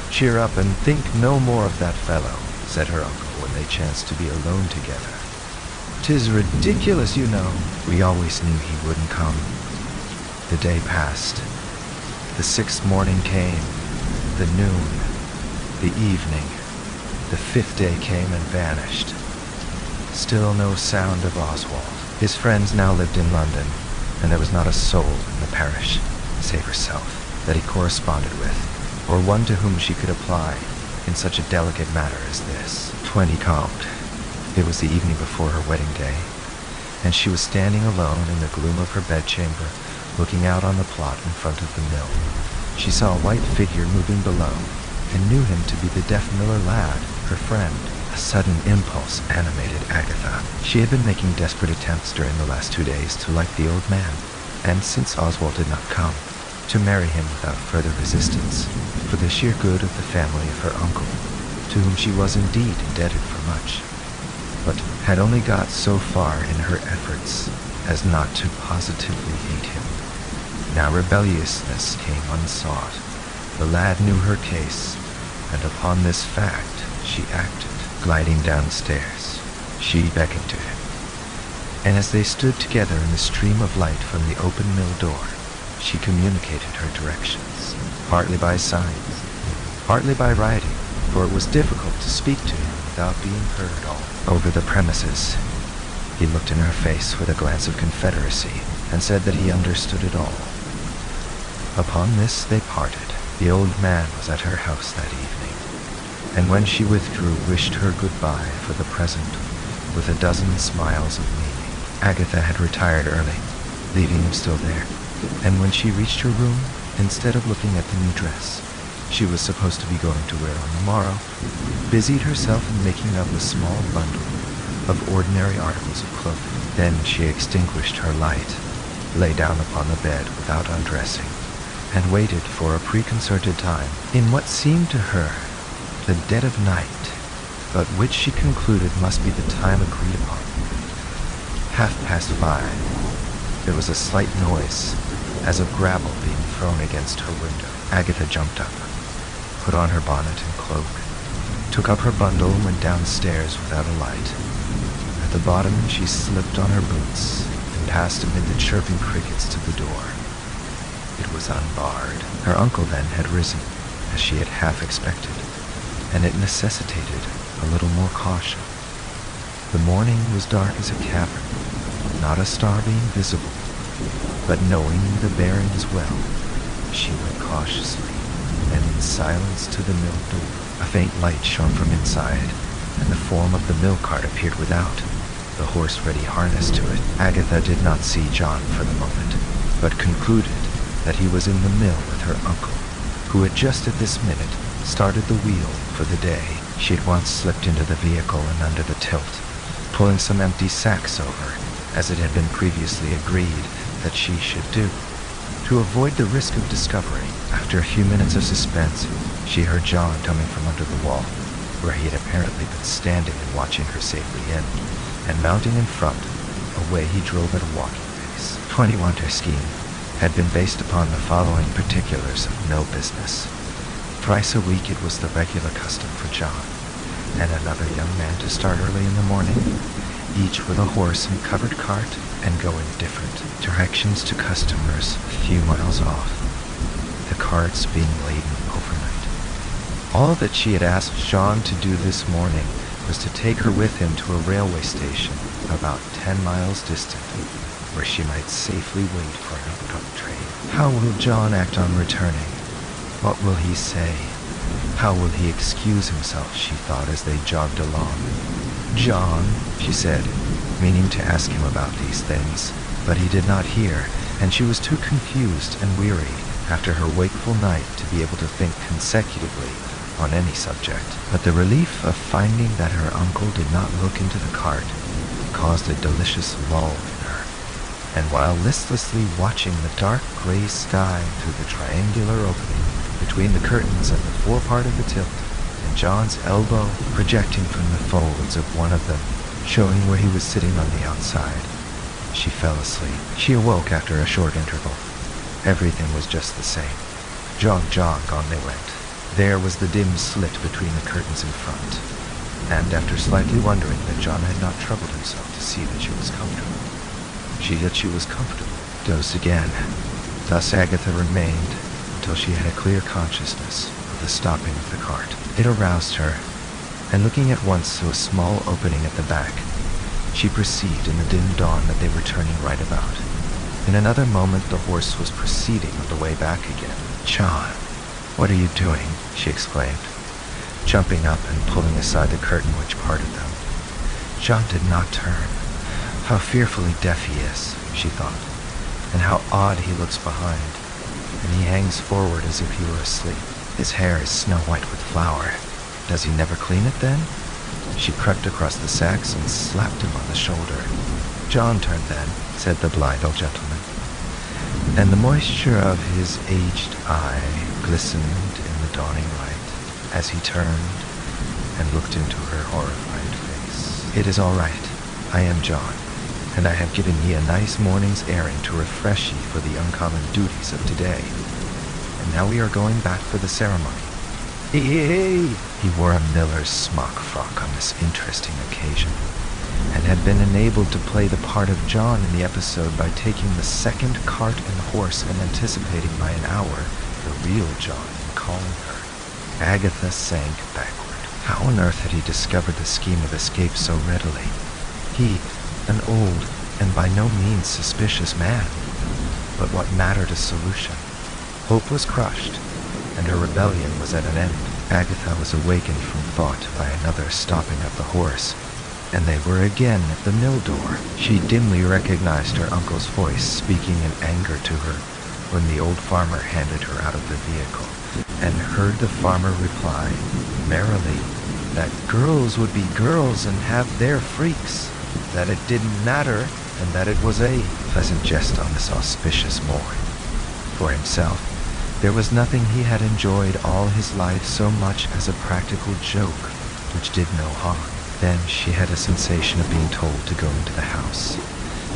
cheer up and think no more of that fellow, said her uncle when they chanced to be alone together. 'Tis ridiculous, you know. We always knew he wouldn't come. The day passed. The 6th morning came, the noon, the evening. The 5th day came and vanished. Still no sound of Oswald. His friends now lived in London, and there was not a soul in the parish, save herself, that he corresponded with, or one to whom she could apply in such a delicate matter as this. 20 calmed. It was the evening before her wedding day, and she was standing alone in the gloom of her bedchamber, looking out on the plot in front of the mill. She saw a white figure moving below, and knew him to be the deaf miller lad, her friend. A sudden impulse animated Agatha. She had been making desperate attempts during the last 2 days to like the old man, and since Oswald did not come, to marry him without further resistance, for the sheer good of the family of her uncle, to whom she was indeed indebted for much, but had only got so far in her efforts as not to positively hate him. Now rebelliousness came unsought. The lad knew her case, and upon this fact she acted. Gliding downstairs, she beckoned to him, and as they stood together in the stream of light from the open mill door, she communicated her directions, partly by signs, partly by writing, for it was difficult to speak to him without being heard all over the premises. He looked in her face with a glance of confederacy, and said that he understood it all. Upon this they parted. The old man was at her house that evening, and when she withdrew wished her goodbye for the present with a dozen smiles of meaning. Agatha had retired early, leaving him still there, and when she reached her room, instead of looking at the new dress she was supposed to be going to wear on the morrow, busied herself in making up a small bundle of ordinary articles of clothing. Then she extinguished her light, lay down upon the bed without undressing, and waited for a preconcerted time in what seemed to her the dead of night, but which she concluded must be the time agreed upon. 5:30. There was a slight noise, as of gravel being thrown against her window. Agatha jumped up, put on her bonnet and cloak, took up her bundle and went downstairs without a light. At the bottom she slipped on her boots and passed amid the chirping crickets to the door. It was unbarred. Her uncle then had risen, as she had half expected, and it necessitated a little more caution. The morning was dark as a cavern, not a star being visible, but knowing the bearings well, she went cautiously and in silence to the mill door. A faint light shone from inside, and the form of the mill cart appeared without, the horse ready harnessed to it. Agatha did not see John for the moment, but concluded that he was in the mill with her uncle, who had just at this minute started the wheel for the day. She at once slipped into the vehicle and under the tilt, pulling some empty sacks over, as it had been previously agreed that she should do. To avoid the risk of discovery, after a few minutes of suspense, she heard John coming from under the wall, where he had apparently been standing and watching her safely in, and mounting in front, away he drove at a walking pace. 21 her scheme had been based upon the following particulars of no business. Thrice a week it was the regular custom for John and another young man to start early in the morning, each with a horse and covered cart, and go in different directions to customers a few miles off, the carts being laden overnight. All that she had asked John to do this morning was to take her with him to a railway station about 10 miles distant, where she might safely wait for an upcoming train. How will John act on returning? What will he say? How will he excuse himself, she thought as they jogged along. John, she said, meaning to ask him about these things, but he did not hear, and she was too confused and wearied after her wakeful night to be able to think consecutively on any subject. But the relief of finding that her uncle did not look into the cart caused a delicious lull in her, and while listlessly watching the dark gray sky through the triangular opening between the curtains and the forepart of the tilt, and John's elbow projecting from the folds of one of them, showing where he was sitting on the outside, she fell asleep. She awoke after a short interval. Everything was just the same. Jog, jog, on they went. There was the dim slit between the curtains in front, and after slightly wondering that John had not troubled himself to see that she was comfortable, she was comfortable, dozed again. Thus Agatha remained until she had a clear consciousness of the stopping of the cart. It aroused her, and looking at once through a small opening at the back, she perceived in the dim dawn that they were turning right about. In another moment the horse was proceeding on the way back again. "John, what are you doing?" she exclaimed, jumping up and pulling aside the curtain which parted them. John did not turn. How fearfully deaf he is, she thought, and how odd he looks behind, and he hangs forward as if he were asleep. His hair is snow white with flour. Does he never clean it then? She crept across the sacks and slapped him on the shoulder. "John turned then," said the blind old gentleman, and the moisture of his aged eye glistened in the dawning light as he turned and looked into her horrified face. "It is all right. I am John, and I have given ye a nice morning's airing to refresh ye for the uncommon duties of today. And now we are going back for the ceremony." He wore a miller's smock frock on this interesting occasion, and had been enabled to play the part of John in the episode by taking the second cart and horse and anticipating by an hour the real John and calling her. Agatha sank backward. How on earth had he discovered the scheme of escape so readily? He, an old and by no means suspicious man. But what mattered a solution? Hope was crushed, and her rebellion was at an end. Agatha was awakened from thought by another stopping of the horse, and they were again at the mill door. She dimly recognized her uncle's voice speaking in anger to her when the old farmer handed her out of the vehicle, and heard the farmer reply merrily that girls would be girls and have their freaks, that it didn't matter, and that it was a pleasant jest on this auspicious morn. For himself, there was nothing he had enjoyed all his life so much as a practical joke which did no harm. Then she had a sensation of being told to go into the house,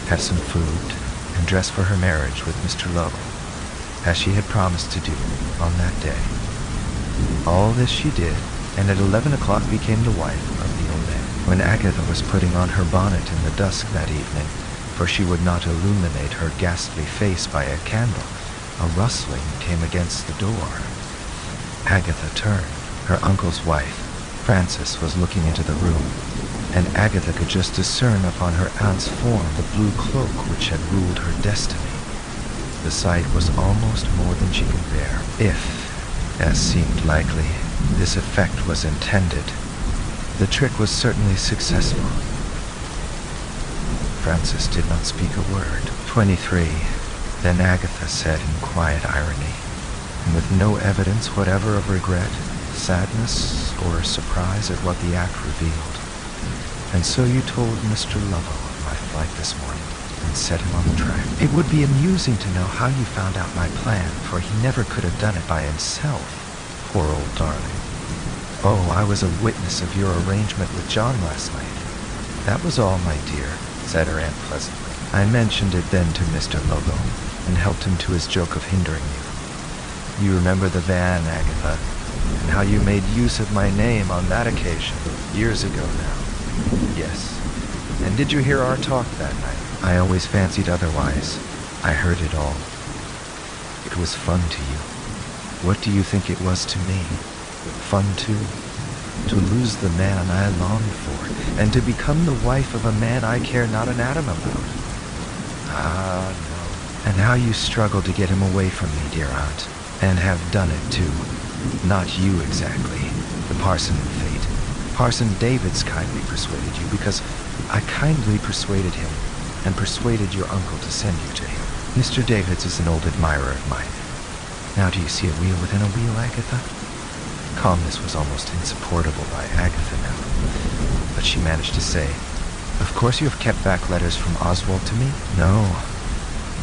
have some food, and dress for her marriage with Mr. Lovell, as she had promised to do on that day. All this she did, and at 11 o'clock became the wife of the old man. When Agatha was putting on her bonnet in the dusk that evening, for she would not illuminate her ghastly face by a candle, a rustling came against the door. Agatha turned. Her uncle's wife, Frances, was looking into the room, and Agatha could just discern upon her aunt's form the blue cloak which had ruled her destiny. The sight was almost more than she could bear. If, as seemed likely, this effect was intended, the trick was certainly successful. Frances did not speak a word. 23. Then Agatha said in quiet irony, and with no evidence whatever of regret, sadness, or surprise at what the act revealed. "And so you told Mr. Lovell of my flight this morning, and set him on the track. It would be amusing to know how you found out my plan, for he never could have done it by himself, poor old darling." "Oh, I was a witness of your arrangement with John last night. That was all, my dear," said her aunt pleasantly. "I mentioned it then to Mr. Lovell, and helped him to his joke of hindering you. You remember the van, Agatha, and how you made use of my name on that occasion, years ago now." "Yes. And did you hear our talk that night?" "I always fancied otherwise. I heard it all. It was fun to you. What do you think it was to me? Fun too. To lose the man I longed for, and to become the wife of a man I care not an atom about. Ah, no. And how you struggled to get him away from me, dear aunt, and have done it too. Not you exactly, the parson in fate. Parson David's kindly persuaded you because I kindly persuaded him and persuaded your uncle to send you to him. Mr. Davids is an old admirer of mine. Now do you see a wheel within a wheel, Agatha? Calmness was almost insupportable by Agatha now, but she managed to say, "Of course you have kept back letters from Oswald to me?" "No,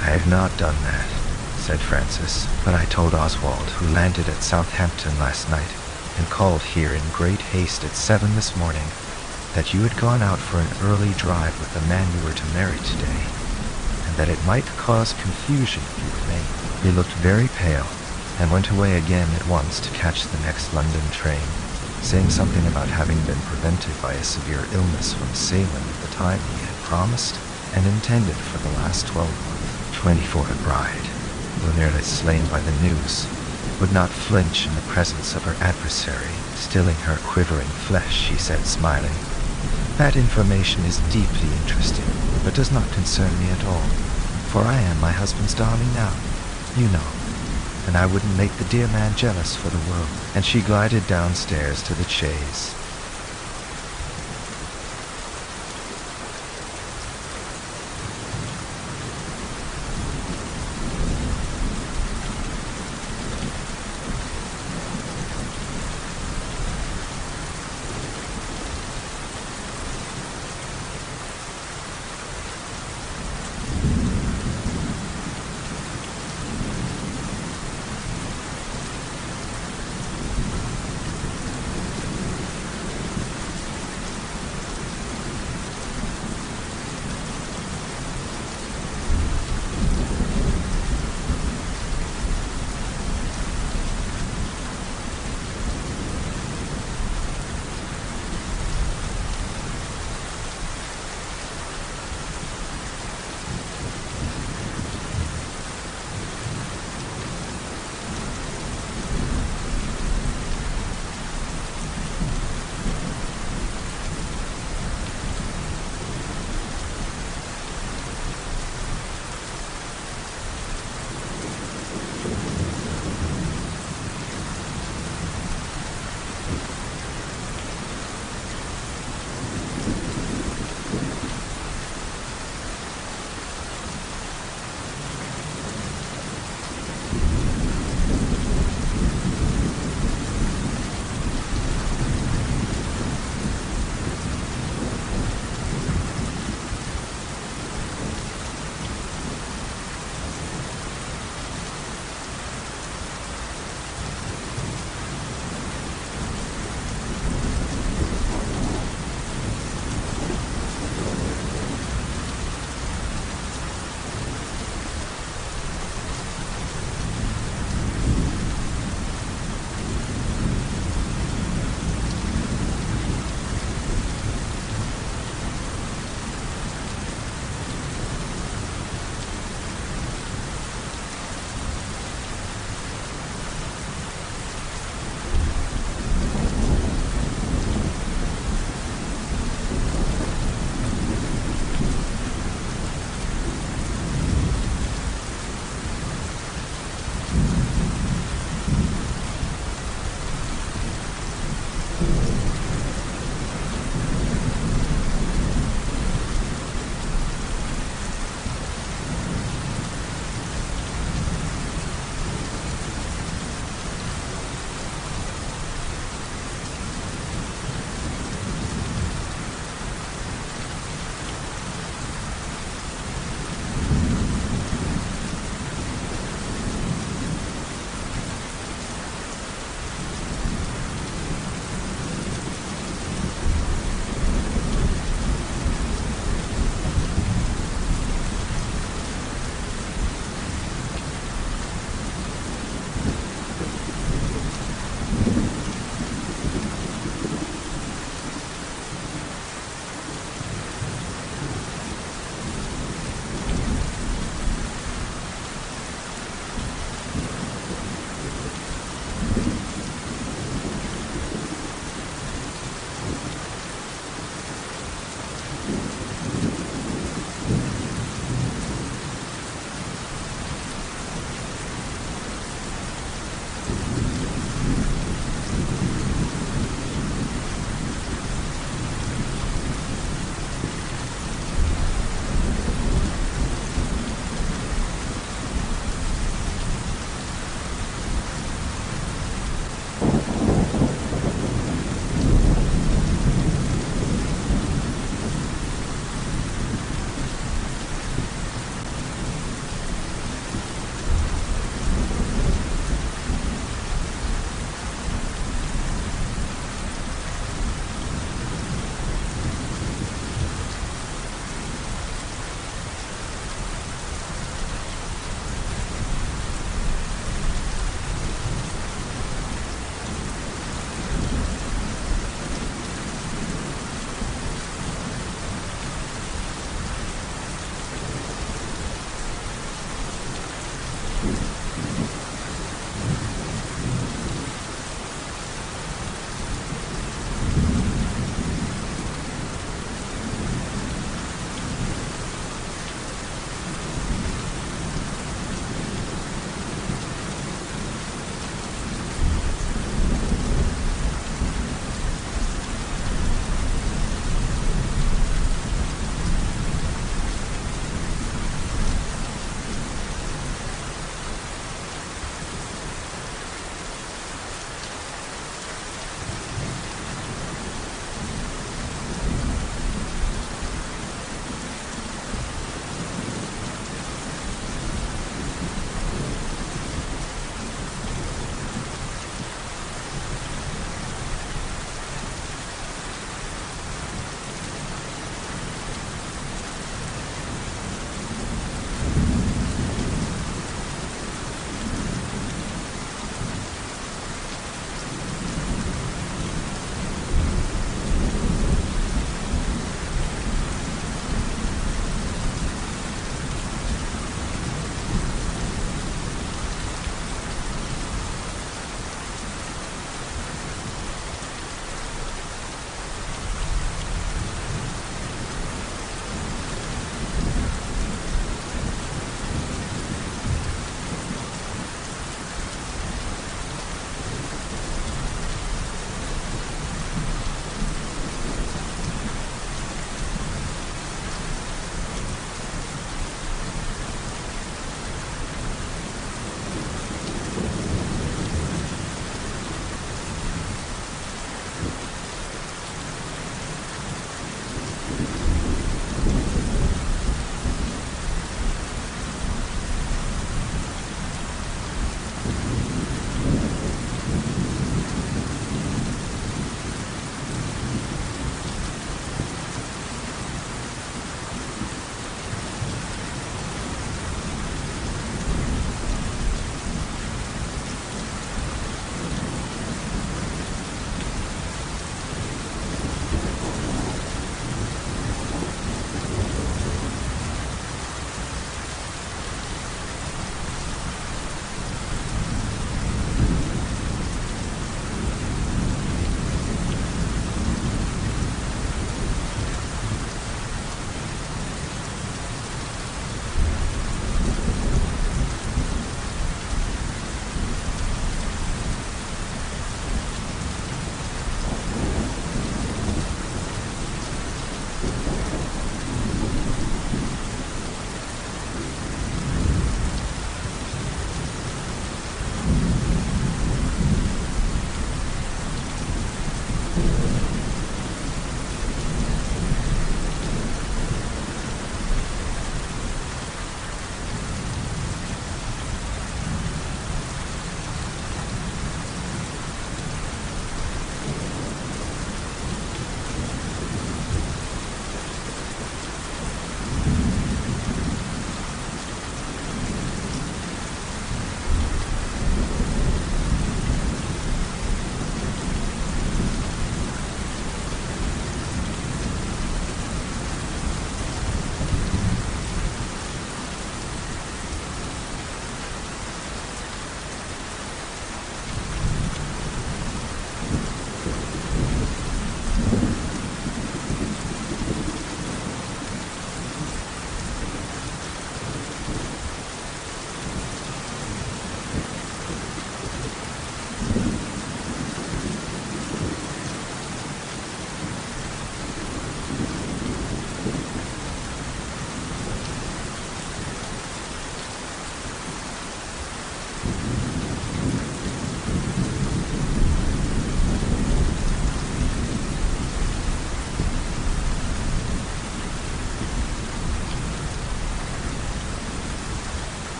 I have not done that," said Francis, "but I told Oswald, who landed at Southampton last night and called here in great haste at 7 this morning, that you had gone out for an early drive with the man you were to marry today, and that it might cause confusion if you remained. He looked very pale, and went away again at once to catch the next London train, saying something about having been prevented by a severe illness from sailing at the time he had promised and intended for the last 12 months. 24 a bride, though nearly slain by the news, would not flinch in the presence of her adversary, stilling her quivering flesh, she said, smiling. That information is deeply interesting, but does not concern me at all, for I am my husband's darling now, you know, and I wouldn't make the dear man jealous for the world." And she glided downstairs to the chaise.